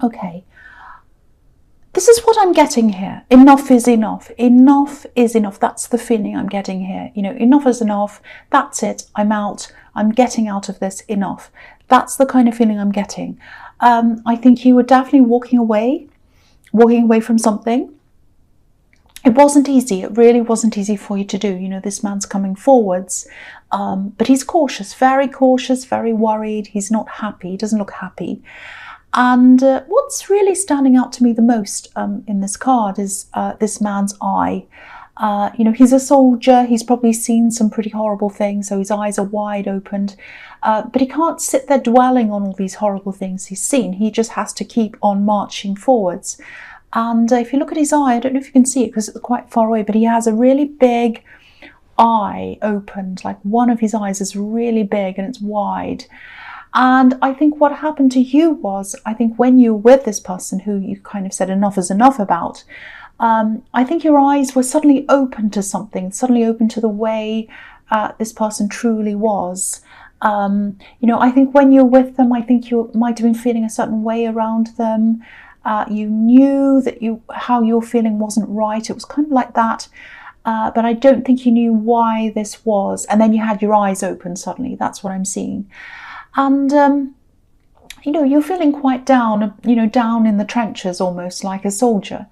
Okay. This is what I'm getting here. Enough is enough. Enough is enough. That's the feeling I'm getting here. You know, enough is enough. That's it. I'm out. I'm getting out of this. Enough. That's the kind of feeling I'm getting. I think you were definitely walking away from something. It wasn't easy. It really wasn't easy for you to do. You know, this man's coming forwards, but he's cautious, very worried. He's not happy. He doesn't look happy. And what's really standing out to me the most in this card is this man's eye. You know, he's a soldier. He's probably seen some pretty horrible things, so his eyes are wide opened. But he can't sit there dwelling on all these horrible things he's seen. He just has to keep on marching forwards. And if you look at his eye, I don't know if you can see it because it's quite far away, but he has a really big eye opened. Like one of his eyes is really big and it's wide. And I think what happened to you was, I think when you were with this person who you kind of said enough is enough about, I think your eyes were suddenly open to something, suddenly open to the way this person truly was. You know, I think when you're with them, I think you might have been feeling a certain way around them. You knew that how you were feeling wasn't right. It was kind of like that. But I don't think you knew why this was. And then you had your eyes open suddenly. That's what I'm seeing. And, you know, you're feeling quite down, you know, down in the trenches, almost like a soldier.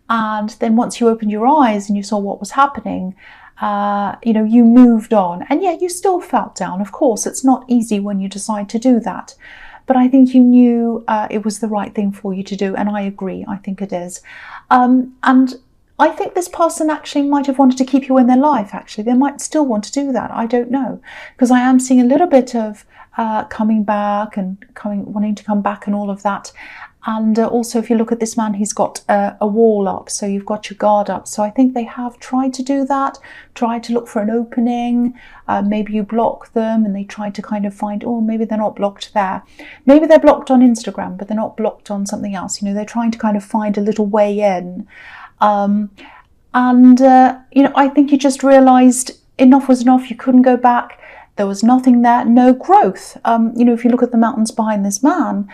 And then once you opened your eyes and you saw what was happening, you know, you moved on. And yet you still felt down. Of course, it's not easy when you decide to do that. But I think you knew it was the right thing for you to do. And I agree. I think it is. And I think this person actually might have wanted to keep you in their life, actually. They might still want to do that. I don't know. Because I am seeing a little bit of coming back and wanting to come back and all of that. And also, if you look at this man, he's got a wall up. So you've got your guard up. So I think they have tried to do that, tried to look for an opening. Maybe you block them and they tried to kind of find, oh, maybe they're not blocked there. Maybe they're blocked on Instagram, but they're not blocked on something else. You know, they're trying to kind of find a little way in. You know, I think you just realised enough was enough. You couldn't go back. There was nothing there, no growth. You know, if you look at the mountains behind this man,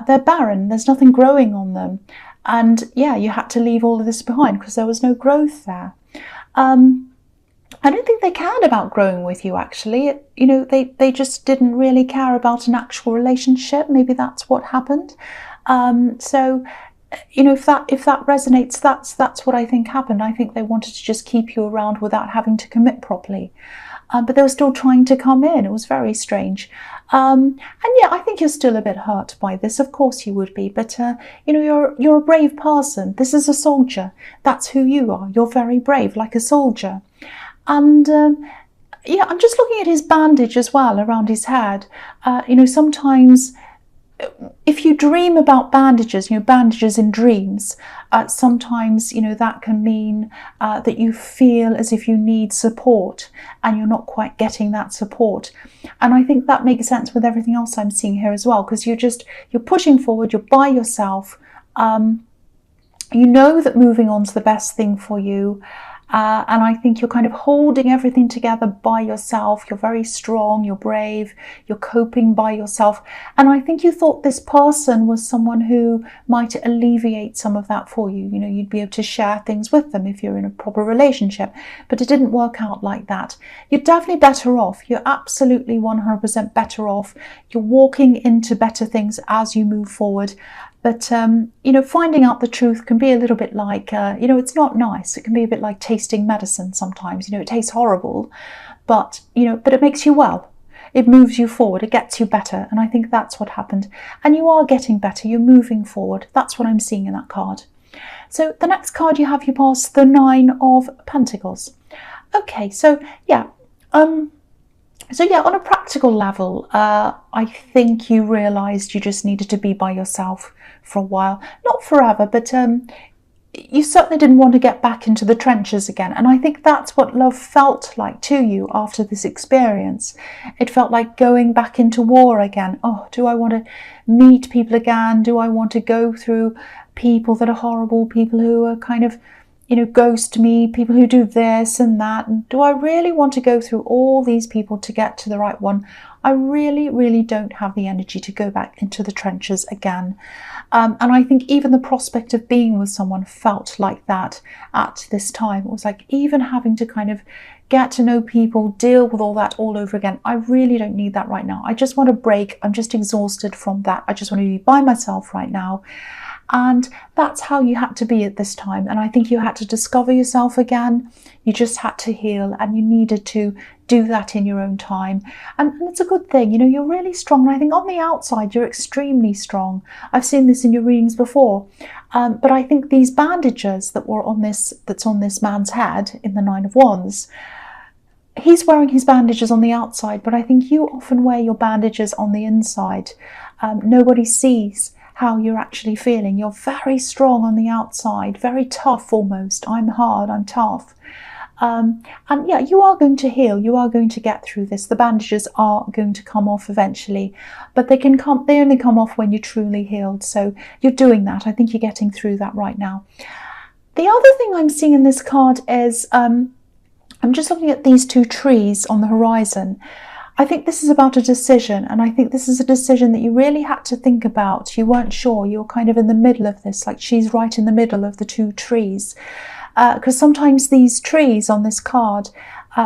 they're barren. There's nothing growing on them. And yeah, you had to leave all of this behind because there was no growth there. I don't think they cared about growing with you, actually. You know, they just didn't really care about an actual relationship. Maybe that's what happened. So, you know, if that resonates, that's what I think happened. I think they wanted to just keep you around without having to commit properly. But they were still trying to come in. It was very strange. And yeah, I think you're still a bit hurt by this. Of course you would be. But, you know, you're a brave person. This is a soldier. That's who you are. You're very brave, like a soldier. And, yeah, I'm just looking at his bandage as well around his head. You know, sometimes if you dream about bandages, you know, bandages in dreams, sometimes, you know, that can mean that you feel as if you need support and you're not quite getting that support. And I think that makes sense with everything else I'm seeing here as well, because you're pushing forward, you're by yourself. You know that moving on is the best thing for you. And I think you're kind of holding everything together by yourself. You're very strong, you're brave, you're coping by yourself. And I think you thought this person was someone who might alleviate some of that for you. You know, you'd be able to share things with them if you're in a proper relationship. But it didn't work out like that. You're definitely better off. You're absolutely 100% better off. You're walking into better things as you move forward. But, you know, finding out the truth can be a little bit like, you know, it's not nice. It can be a bit like tasting medicine sometimes. You know, it tastes horrible, but, you know, but it makes you well. It moves you forward. It gets you better. And I think that's what happened. And you are getting better. You're moving forward. That's what I'm seeing in that card. So the next card you have, you pass the 9 of Pentacles. Okay, so yeah. So yeah, on a practical level, I think you realised you just needed to be by yourself for a while. Not forever, but you certainly didn't want to get back into the trenches again. And I think that's what love felt like to you after this experience. It felt like going back into war again. Oh, do I want to meet people again? Do I want to go through people that are horrible, people who are kind of, ghost me, people who do this and that. And do I really want to go through all these people to get to the right one? I really, really don't have the energy to go back into the trenches again. And I think even the prospect of being with someone felt like that at this time. It was like even having to kind of get to know people, deal with all that all over again. I really don't need that right now. I just want a break. I'm just exhausted from that. I just want to be by myself right now. And that's how you had to be at this time. And I think you had to discover yourself again. You just had to heal, and you needed to do that in your own time. And it's a good thing. You're really strong. And I think on the outside, you're extremely strong. I've seen this in your readings before. But I think these bandages that's on this man's head in the Nine of Wands, he's wearing his bandages on the outside, but I think you often wear your bandages on the inside. Nobody sees how you're actually feeling. You're very strong on the outside, very tough almost. I'm hard, I'm tough. And yeah, you are going to heal. You are going to get through this. The bandages are going to come off eventually, but they only come off when you're truly healed. So you're doing that. I think you're getting through that right now. The other thing I'm seeing in this card is, I'm just looking at these two trees on the horizon. I think this is about a decision, and I think this is a decision that you really had to think about. You weren't sure. You were kind of in the middle of this, like she's right in the middle of the two trees. Because sometimes these trees on this card,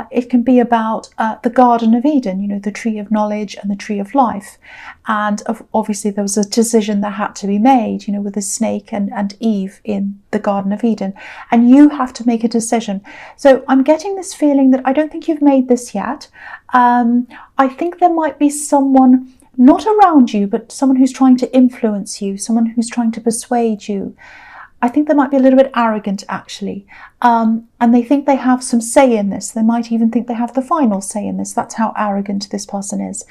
it can be about the Garden of Eden, the tree of knowledge and the tree of life. And obviously there was a decision that had to be made, with the snake and Eve in the Garden of Eden. And you have to make a decision. So I'm getting this feeling that I don't think you've made this yet. I think there might be someone not around you, but someone who's trying to influence you, someone who's trying to persuade you. I think they might be a little bit arrogant, actually, and they think they have some say in this. They might even think they have the final say in this. That's how arrogant this person is.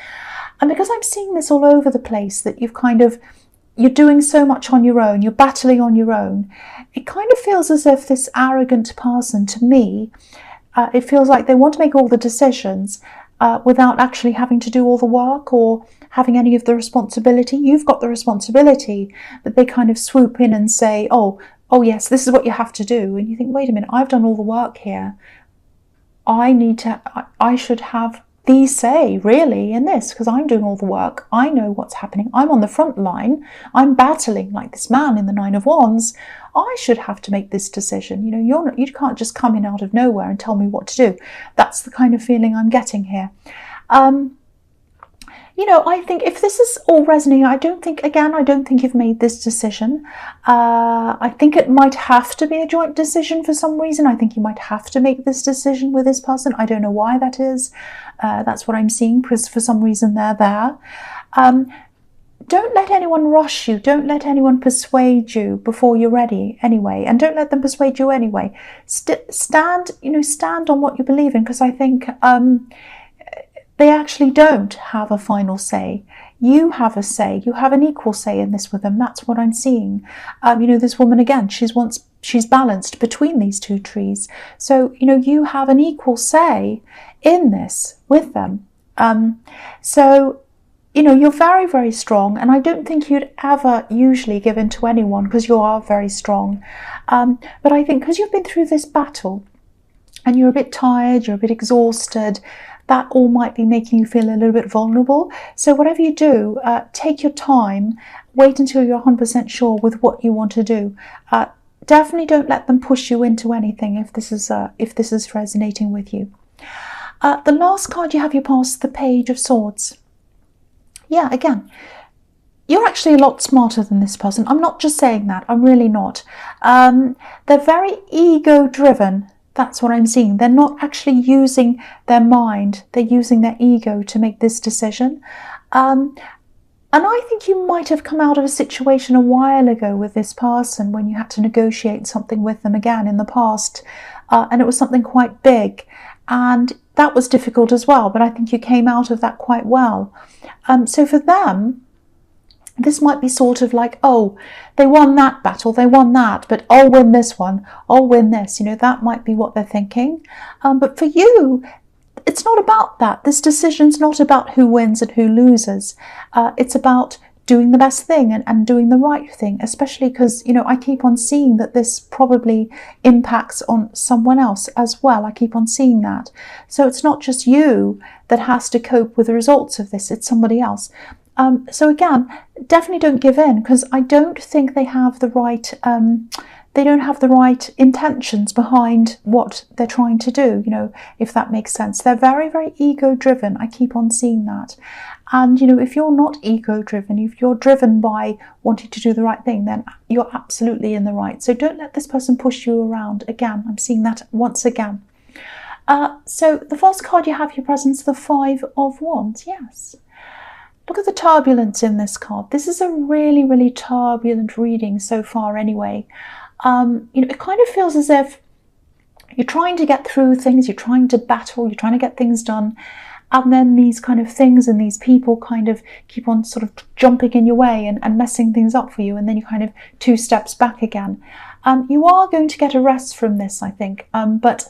And because I'm seeing this all over the place, that you're doing so much on your own, you're battling on your own, it kind of feels as if this arrogant person, to me, it feels like they want to make all the decisions without actually having to do all the work or having any of the responsibility. You've got the responsibility, but they kind of swoop in and say, oh yes, this is what you have to do. And you think, wait a minute, I've done all the work here. I should have the say really in this, because I'm doing all the work. I know what's happening. I'm on the front line. I'm battling like this man in the Nine of Wands. I should have to make this decision. You can't just come in out of nowhere and tell me what to do. That's the kind of feeling I'm getting here. I think if this is all resonating, I don't think you've made this decision. I think it might have to be a joint decision for some reason. I think you might have to make this decision with this person. I don't know why that is. That's what I'm seeing, because for some reason they're there. Don't let anyone rush you. Don't let anyone persuade you before you're ready anyway. And don't let them persuade you anyway. Stand on what you believe in, because I think they actually don't have a final say. You have a say. You have an equal say in this with them. That's what I'm seeing. This woman, again, she's balanced between these two trees. So, you have an equal say in this with them. You're very, very strong. And I don't think you'd ever usually give in to anyone, because you are very strong. But I think because you've been through this battle and you're a bit tired, you're a bit exhausted, that all might be making you feel a little bit vulnerable. So whatever you do, take your time, wait until you're 100% sure with what you want to do. Definitely don't let them push you into anything if this is resonating with you. The last card you have, you pass the Page of Swords. Yeah, again, you're actually a lot smarter than this person. I'm not just saying that. I'm really not. They're very ego-driven. That's what I'm seeing. They're not actually using their mind. They're using their ego to make this decision. And I think you might have come out of a situation a while ago with this person when you had to negotiate something with them again in the past. And it was something quite big. And that was difficult as well. But I think you came out of that quite well. So for them, this might be sort of like, oh, they won that battle, they won that, but I'll win this one, I'll win this. That might be what they're thinking. But for you, it's not about that. This decision's not about who wins and who loses. It's about doing the best thing and doing the right thing, especially because, you know, I keep on seeing that this probably impacts on someone else as well. I keep on seeing that. So it's not just you that has to cope with the results of this, it's somebody else. So again, definitely don't give in, because I don't think they have the right intentions behind what they're trying to do, you know, if that makes sense. They're very, very ego driven. I keep on seeing that. And, you know, if you're not ego driven, if you're driven by wanting to do the right thing, then you're absolutely in the right. So don't let this person push you around. Again, I'm seeing that once again. So the first card you have here presents the Five of Wands. Yes. Look at the turbulence in this card. This is a really, really turbulent reading so far anyway. You know, it kind of feels as if you're trying to get through things, you're trying to battle, you're trying to get things done, and then these kind of things and these people kind of keep on sort of jumping in your way and messing things up for you, and then you kind of 2 steps back again. You are going to get a rest from this, I think, but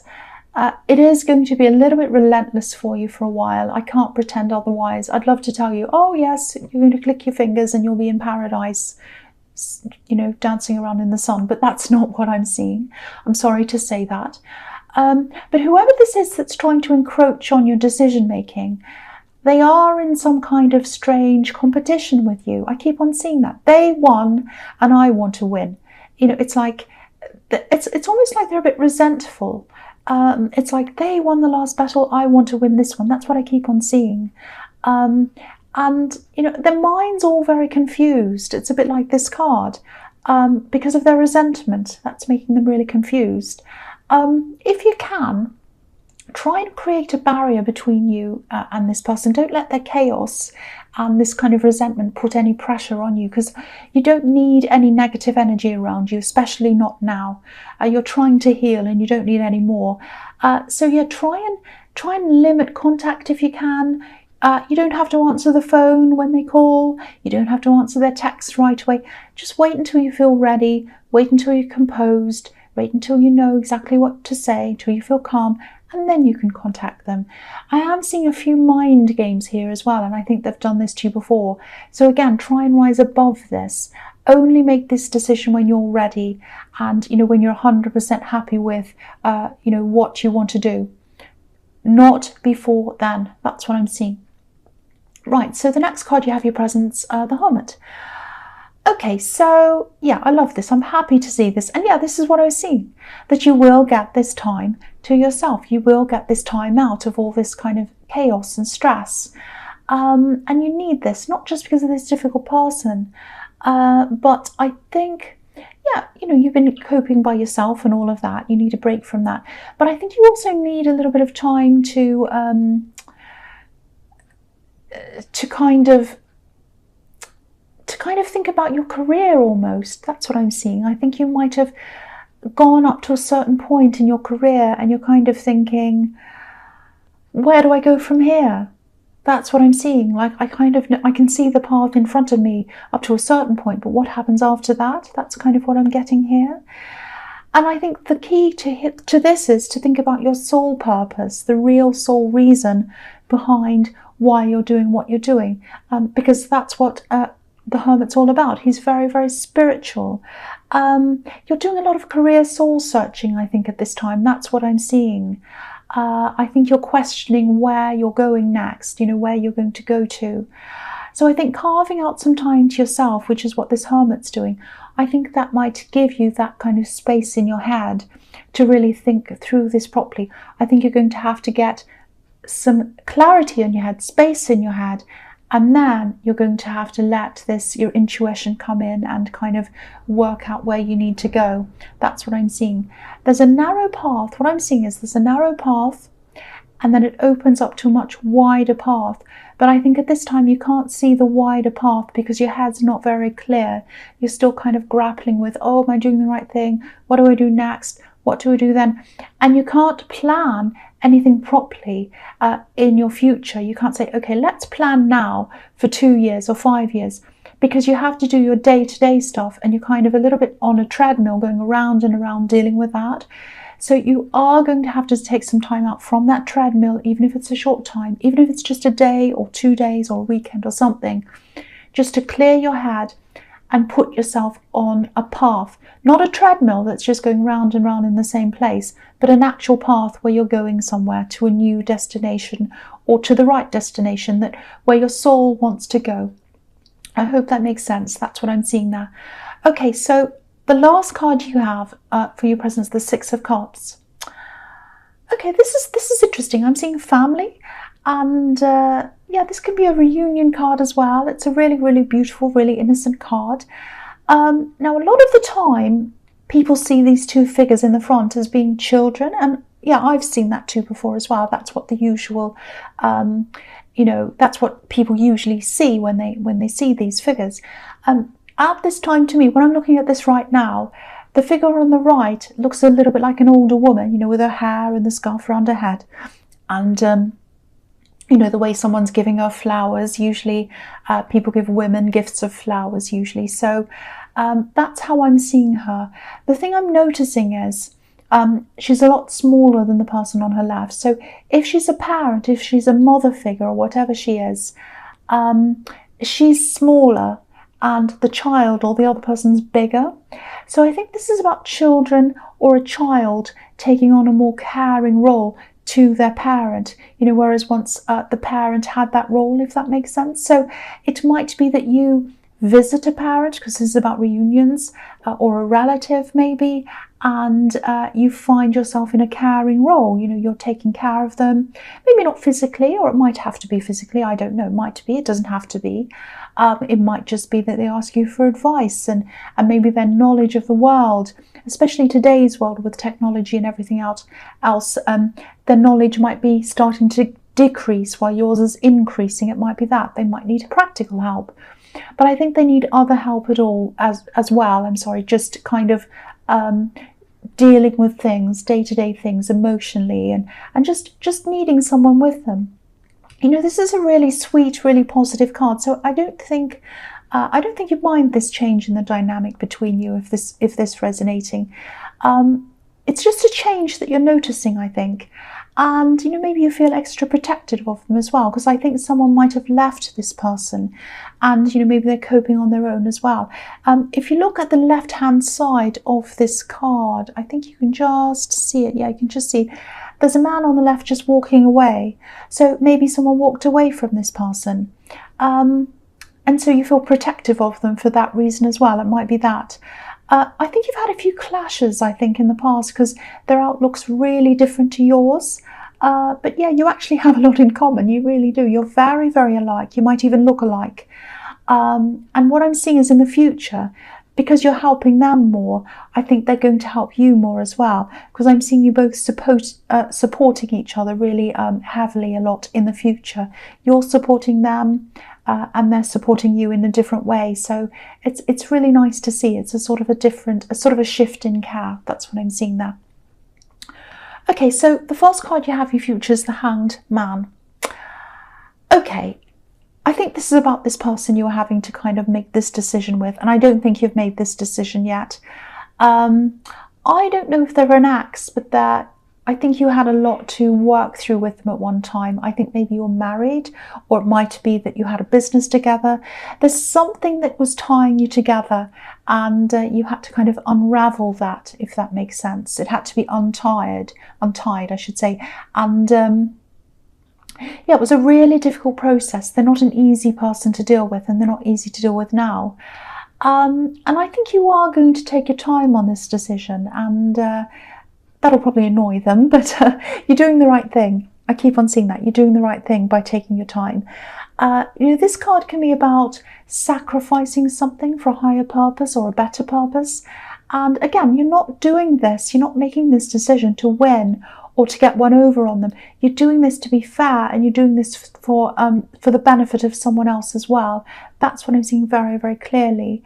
it is going to be a little bit relentless for you for a while. I can't pretend otherwise. I'd love to tell you, oh yes, you're going to click your fingers and you'll be in paradise, you know, dancing around in the sun, but that's not what I'm seeing. I'm sorry to say that. But whoever this is that's trying to encroach on your decision making, they are in some kind of strange competition with you. I keep on seeing that. They won and I want to win. You know, it's like, it's almost like they're a bit resentful. It's like they won the last battle, I want to win this one. That's what I keep on seeing. And, you know, their mind's all very confused. It's a bit like this card, because of their resentment. That's making them really confused. If you can, try and create a barrier between you and this person. Don't let their chaos and this kind of resentment put any pressure on you, because you don't need any negative energy around you, especially not now. You're trying to heal and you don't need any more. So yeah, try and limit contact if you can. You don't have to answer the phone when they call. You don't have to answer their texts right away. Just wait until you feel ready. Wait until you're composed. Wait until you know exactly what to say, until you feel calm, and then you can contact them. I am seeing a few mind games here as well, and I think they've done this to you before. So again, try and rise above this. Only make this decision when you're ready and, you know, when you're 100% happy with, you know, what you want to do. Not before then. That's what I'm seeing. Right, so the next card you have your presents, the Hermit. Okay, so yeah, I love this. I'm happy to see this. And yeah, this is what I was seeing, that you will get this time to yourself. You will get this time out of all this kind of chaos and stress. And you need this, not just because of this difficult person, but I think, yeah, you know, you've been coping by yourself and all of that. You need a break from that. But I think you also need a little bit of time to kind of think about your career almost. That's what I'm seeing. I think you might have gone up to a certain point in your career and you're kind of thinking, where do I go from here? That's what I'm seeing. Like, I can see the path in front of me up to a certain point, but what happens after that? That's kind of what I'm getting here. And I think the key to this is to think about your soul purpose, the real soul reason behind why you're doing what you're doing, because that's what the Hermit's all about. He's very, very spiritual. You're doing a lot of career soul searching, I think, at this time. That's what I'm seeing. I think you're questioning where you're going next, you know, where you're going to go to. So I think carving out some time to yourself, which is what this Hermit's doing, I think that might give you that kind of space in your head to really think through this properly. I think you're going to have to get some clarity in your head, space in your head, and then you're going to have to let your intuition come in and kind of work out where you need to go. That's what I'm seeing. There's a narrow path. What I'm seeing is there's a narrow path and then it opens up to a much wider path. But I think at this time you can't see the wider path because your head's not very clear. You're still kind of grappling with, oh, am I doing the right thing? What do I do next? What do I do then? And you can't plan anything properly in your future. You can't say, okay, let's plan now for 2 years or 5 years, because you have to do your day-to-day stuff and you're kind of a little bit on a treadmill going around and around dealing with that. So you are going to have to take some time out from that treadmill, even if it's a short time, even if it's just a day or 2 days or a weekend or something. just to clear your head and put yourself on a path, not a treadmill that's just going round and round in the same place, but an actual path where you're going somewhere, to a new destination, or to the right destination, that where your soul wants to go. I hope that makes sense. That's what I'm seeing there. Okay, so the last card you have for your presence, the Six of Cups. Okay, this is interesting. I'm seeing family, and yeah, this can be a reunion card as well. It's a really, really beautiful, really innocent card. Now, a lot of the time, people see these two figures in the front as being children, and yeah, I've seen that too before as well. That's what the usual, that's what people usually see when they see these figures. At this time, to me, when I'm looking at this right now, the figure on the right looks a little bit like an older woman, with her hair and the scarf around her head, and the way someone's giving her flowers. Usually people give women gifts of flowers usually. So that's how I'm seeing her. The thing I'm noticing is she's a lot smaller than the person on her left. So if she's a parent, if she's a mother figure or whatever she is, she's smaller and the child or the other person's bigger. So I think this is about children or a child taking on a more caring role to their parent, whereas once the parent had that role, if that makes sense. So it might be that you visit a parent, because this is about reunions, or a relative maybe, and you find yourself in a caring role. You're taking care of them, maybe not physically, or it might have to be physically, I don't know, it might be, it doesn't have to be. It might just be that they ask you for advice and maybe their knowledge of the world, especially today's world with technology and everything else, their knowledge might be starting to decrease while yours is increasing. It might be that they might need practical help, but I think they need other help at all as well. Just kind of dealing with things, day-to-day things emotionally, and just needing someone with them. This is a really sweet, really positive card. So I don't think you'd mind this change in the dynamic between you if this resonating. It's just a change that you're noticing, I think. And, maybe you feel extra protective of them as well, because I think someone might have left this person and, maybe they're coping on their own as well. If you look at the left-hand side of this card, I think you can just see it. Yeah, you can just see there's a man on the left just walking away. So maybe someone walked away from this person. And so you feel protective of them for that reason as well. It might be that. I think you've had a few clashes, I think, in the past, because their outlook's really different to yours. But yeah, you actually have a lot in common. You really do. You're very, very alike. You might even look alike. And what I'm seeing is in the future, because you're helping them more, I think they're going to help you more as well, because I'm seeing you both supporting each other really heavily a lot in the future. You're supporting them, and they're supporting you in a different way. So it's really nice to see. It's a sort of a shift in care. That's what I'm seeing there. Okay, so the first card you have for your future is the Hanged Man. Okay, I think this is about this person you're having to kind of make this decision with, and I don't think you've made this decision yet. I don't know if they're an ex, but I think you had a lot to work through with them at one time. I think maybe you're married, or it might be that you had a business together. There's something that was tying you together, and you had to kind of unravel that, if that makes sense. It had to be untied, I should say. And yeah, it was a really difficult process. They're not an easy person to deal with, and they're not easy to deal with now. And I think you are going to take your time on this decision, and that'll probably annoy them, but you're doing the right thing. I keep on seeing that. You're doing the right thing by taking your time. This card can be about sacrificing something for a higher purpose or a better purpose. And again, you're not doing this, you're not making this decision to win or to get one over on them. You're doing this to be fair, and you're doing this for the benefit of someone else as well. That's what I'm seeing very, very clearly.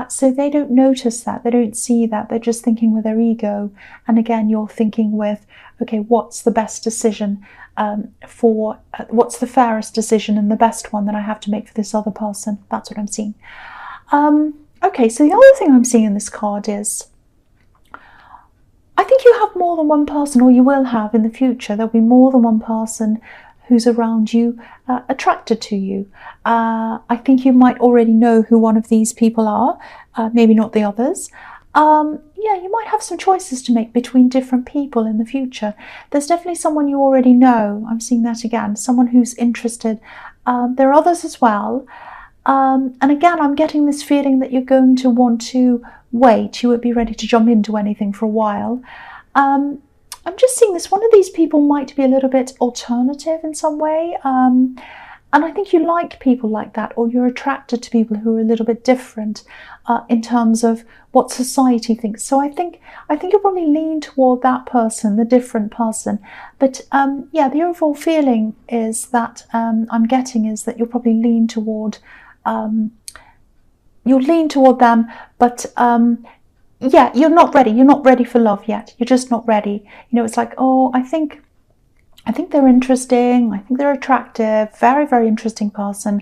So they don't notice that, they don't see that, they're just thinking with their ego. And again, you're thinking with, okay, what's the best decision what's the fairest decision and the best one that I have to make for this other person? That's what I'm seeing. Okay, so the other thing I'm seeing in this card is, I think you have more than one person, or you will have in the future. There'll be more than one person who's around you attracted to you. I think you might already know who one of these people are, maybe not the others. Yeah, you might have some choices to make between different people in the future. There's definitely someone you already know. I'm seeing that again, someone who's interested. There are others as well. And again, I'm getting this feeling that you're going to want to wait. You won't be ready to jump into anything for a while. I'm just seeing this. One of these people might be a little bit alternative in some way. And I think you like people like that, or you're attracted to people who are a little bit different in terms of what society thinks. So I think you'll probably lean toward that person, the different person. But yeah, the overall feeling is that I'm getting is that you'll probably lean toward them, but yeah, you're not ready. You're not ready for love yet. You're just not ready. You know, it's like, oh, I think they're interesting. I think they're attractive. Very, very interesting person.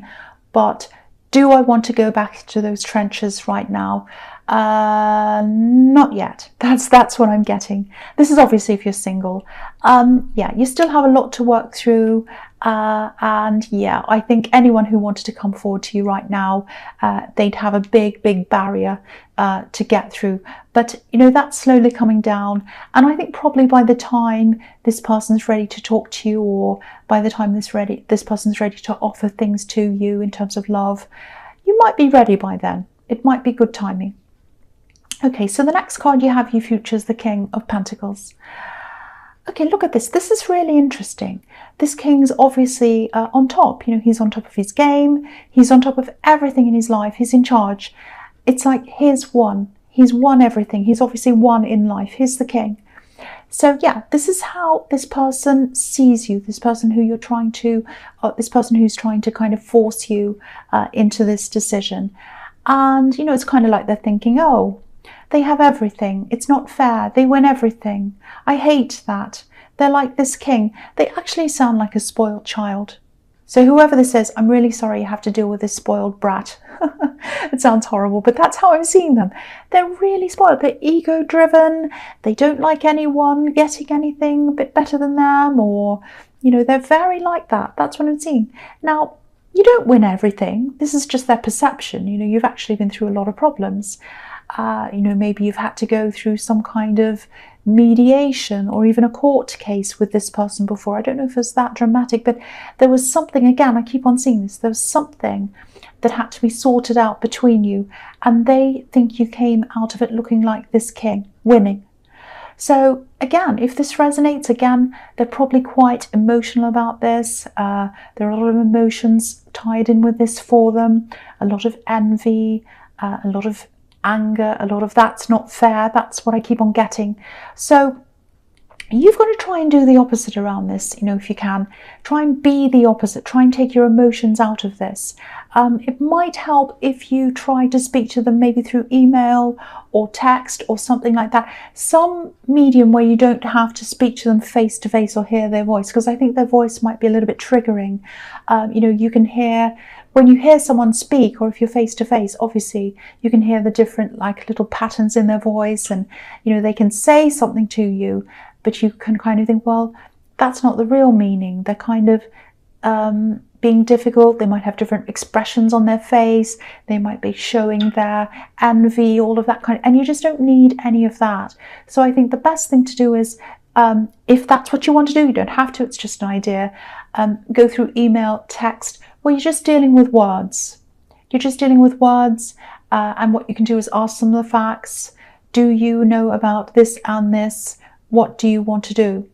But do I want to go back to those trenches right now? Not yet. That's what I'm getting. This is obviously if you're single. Yeah, you still have a lot to work through. And yeah, I think anyone who wanted to come forward to you right now, they'd have a big, big barrier to get through. But you know, that's slowly coming down. And I think probably by the time this person's ready to talk to you, or by the time this person's ready to offer things to you in terms of love, you might be ready by then. It might be good timing. Okay, so the next card you have, you features the King of Pentacles. Okay, look at this. This is really interesting. This king's obviously on top. You know, he's on top of his game. He's on top of everything in his life. He's in charge. It's like he's won. He's won everything. He's obviously won in life. He's the king. So yeah, this is how this person sees you. This person who you're trying to, this person who's trying to kind of force you into this decision. And you know, it's kind of like they're thinking, oh, they have everything. It's not fair. They win everything. I hate that. They're like this king. They actually sound like a spoiled child. So whoever this is, I'm really sorry you have to deal with this spoiled brat. It sounds horrible, but that's how I'm seeing them. They're really spoiled. They're ego-driven. They don't like anyone getting anything a bit better than them, or, you know, they're very like that. That's what I'm seeing. Now, you don't win everything. This is just their perception. You know, you've actually been through a lot of problems. You know, maybe you've had to go through some kind of mediation or even a court case with this person before. I don't know if it was that dramatic, but there was something, again, I keep on seeing this, there was something that had to be sorted out between you, and they think you came out of it looking like this king, winning. So again, if this resonates, again, they're probably quite emotional about this. There are a lot of emotions tied in with this for them, a lot of envy, a lot of anger, a lot of that's not fair. That's what I keep on getting. So you've got to try and do the opposite around this, you know, if you can. Try and be the opposite. Try and take your emotions out of this. It might help if you try to speak to them maybe through email or text or something like that. Some medium where you don't have to speak to them face to face or hear their voice, because I think their voice might be a little bit triggering. You know, you can hear, when you hear someone speak, or if you're face to face, obviously you can hear the different like little patterns in their voice, and you know, they can say something to you, but you can kind of think, well, that's not the real meaning. They're kind of being difficult. They might have different expressions on their face. They might be showing their envy, all of that kind of, and you just don't need any of that. So I think the best thing to do is, if that's what you want to do, you don't have to, it's just an idea, go through email, text, where you're just dealing with words. You're just dealing with words, and what you can do is ask them the facts. Do you know about this and this? What do you want to do?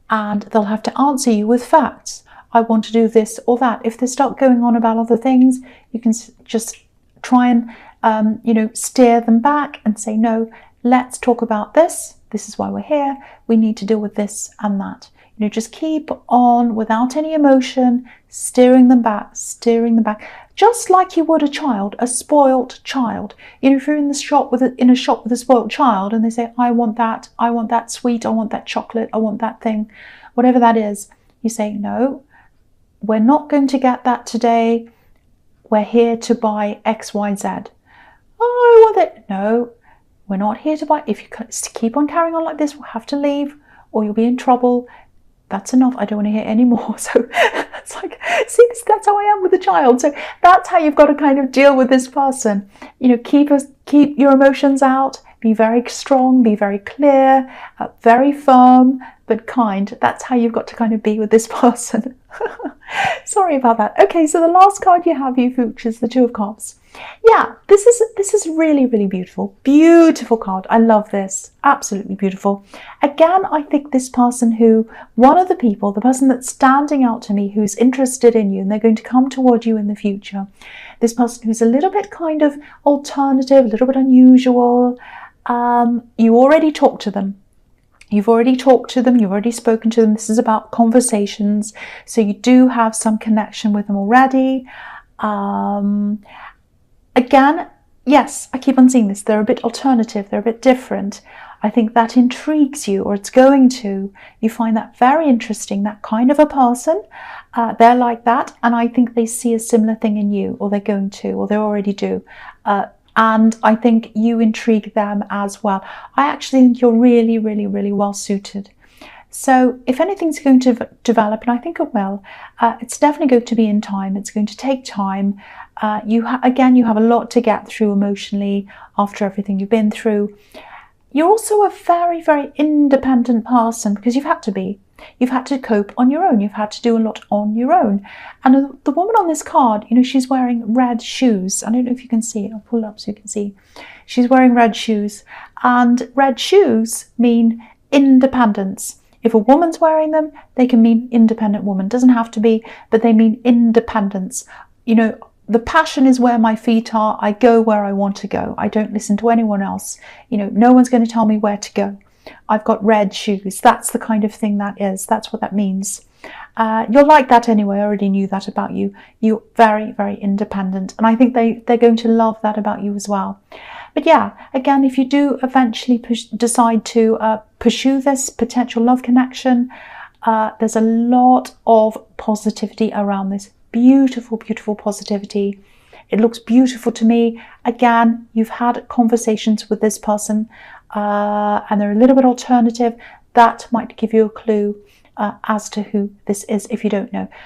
And they'll have to answer you with facts. I want to do this or that. If they start going on about other things, you can just try and, you know, steer them back and say, no, let's talk about this. This is why we're here. We need to deal with this and that. You know, just keep on without any emotion, steering them back, just like you would a child, a spoilt child. You know, if you're in the shop with a spoilt child and they say, I want that sweet, I want that chocolate, I want that thing, whatever that is, you say, no, we're not going to get that today. We're here to buy X, Y, Z. Oh, I want it. No, we're not here to buy. If you keep on carrying on like this, we'll have to leave, or you'll be in trouble. that's enough. I don't want to hear any more. So it's like, see, that's how I am with a child. So that's how you've got to kind of deal with this person. You know, keep your emotions out. Be very strong. Be very clear. Very firm, but kind. That's how you've got to kind of be with this person. Sorry about that. Okay, so the last card you have, which is the Two of Cups. Yeah, this is really, really beautiful. Beautiful card. I love this. Absolutely beautiful. Again, I think this person the person that's standing out to me, who's interested in you, and they're going to come toward you in the future. This person who's a little bit kind of alternative, a little bit unusual. You already talked to them. You've already talked to them, you've already spoken to them. This is about conversations. So you do have some connection with them already. Again, yes, I keep on seeing this. They're a bit alternative, they're a bit different. I think that intrigues you, or it's going to. You find that very interesting, that kind of a person. They're like that, and I think they see a similar thing in you, or they're going to, or they already do. And I think you intrigue them as well. I actually think you're really, really, really well suited. So if anything's going to develop, and I think it will, it's definitely going to be in time. It's going to take time. Again, you have a lot to get through emotionally after everything you've been through. You're also a very, very independent person, because you've had to be. You've had to cope on your own. You've had to do a lot on your own. And the woman on this card, you know, she's wearing red shoes. I don't know if you can see it. I'll pull it up so you can see. She's wearing red shoes. And red shoes mean independence. If a woman's wearing them, they can mean independent woman. Doesn't have to be, but they mean independence. You know, the passion is where my feet are. I go where I want to go. I don't listen to anyone else. You know, no one's going to tell me where to go. I've got red shoes. That's the kind of thing that is. That's what that means. You're like that anyway. I already knew that about you. You're very, very independent. And I think they're going to love that about you as well. But yeah, again, if you do eventually decide to pursue this potential love connection, there's a lot of positivity around this. Beautiful, beautiful positivity. It looks beautiful to me. Again, you've had conversations with this person and they're a little bit alternative. That might give you a clue as to who this is if you don't know.